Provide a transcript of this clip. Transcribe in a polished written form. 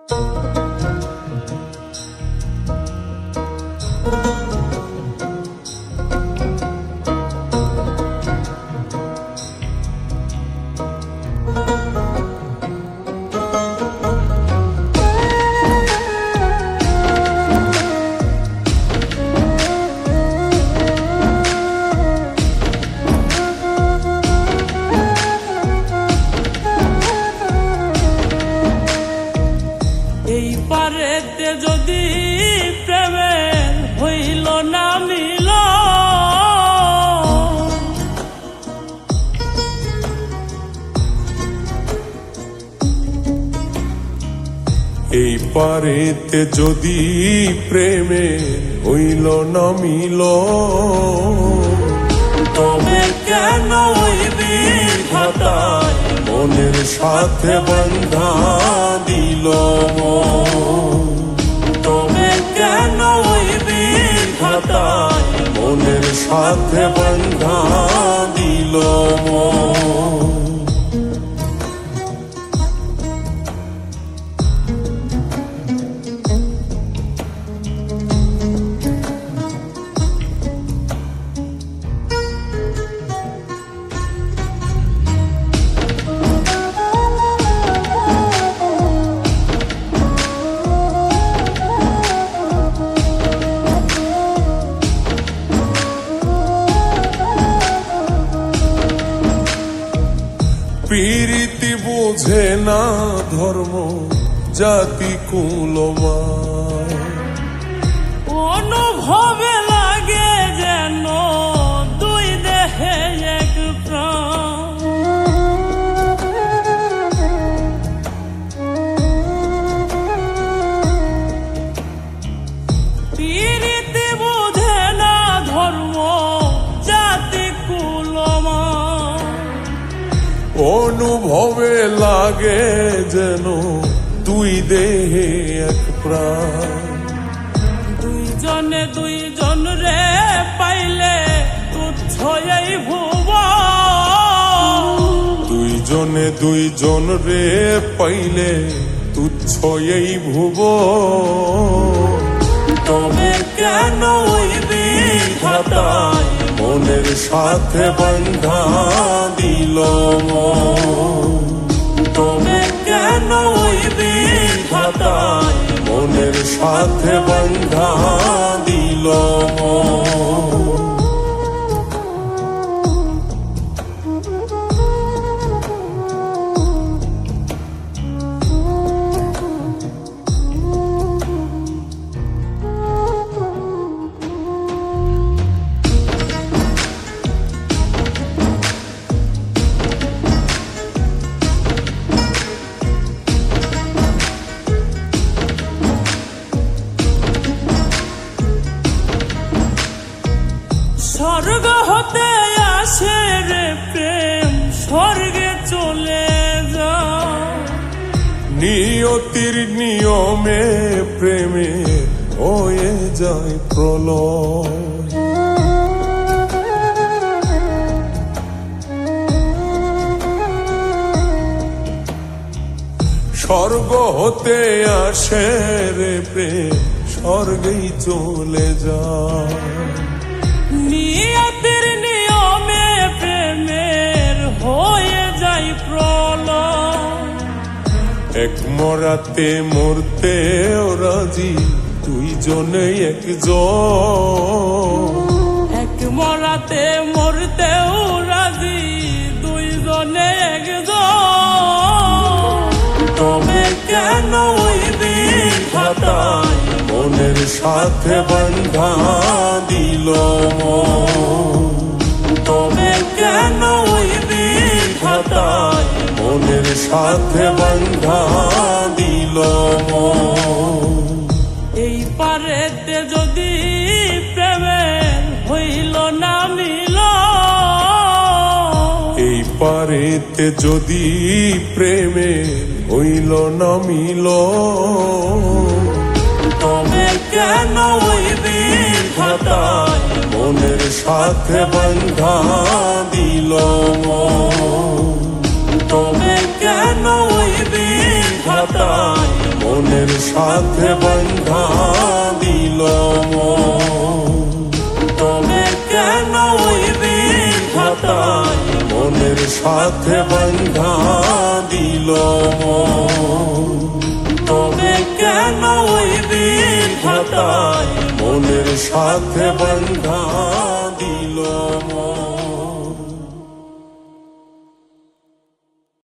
এই পারেতে যদি প্রেমের হইল না মিল, এই পারেতে যদি প্রেমের হইল না মিল, তবে কেন ওই বিধাতায় মনের সাথে বন্ধা দিল। তবে কেন ওই বিধাতায় মনের সাথে বন্ধা দিল। প্রীতি বোঝে না ধর্ম জাতি কুলমায়, অনুভবে লাগে যেন দুই দেহে এক প্রাণ। প্রীতি বোঝে না ধর্ম জাতি কুলমায়, অনুভবে লাগে যেন দুই দেহে এক প্রাণ। দুইজনে দুইজন রে পাইলে তুচ্ছ এই ভুব, দুইজনে দুইজন রে পাইলে তুচ্ছ এই ভুব। তবে কেন ওই বিধাতায় মনের সাথে বন্ধা দিল। তবে কেন ওই বিধাতায় মনের সাথে বন্ধা দিল। স্বর্গ হতে আসে রে প্রেম, স্বর্গে চলে যায়। নিয়তির নিয়মে প্রেমে হয়ে যায় প্রলয়। স্বর্গ হতে আসে রে প্রেম, স্বর্গেই চলে যায়। নিয়তির নিয়মে প্রেমের হয়ে যায় প্রলয়। এক মরাতে মরতে রাজি দুইজনে একজন। এক মরাতে মরতেও রাজি দুইজনে একজন। তবে কেন ওই বিধাতায় মনের সাথে বন্ধা দিল। তবে কেন ওই বিধাতায় মনের সাথে বন্ধা দিল। এই পারেতে যদি প্রেমের হইল না মিল, এই পারেতে যদি প্রেমের হইল না মিল, তবে কেন ওই বিধাতায় মনের সাথে বন্ধা দিল। তবে কেন ওই বিধাতায় মনের মনের সাথে বন্ধা দিল মন। তবে কেন ওই বিধাতায় মনের সাথে বন্ধা দিল মন। তবে কেন ওই বিধাতায় মনের সাথে বন্ধা দিল মন।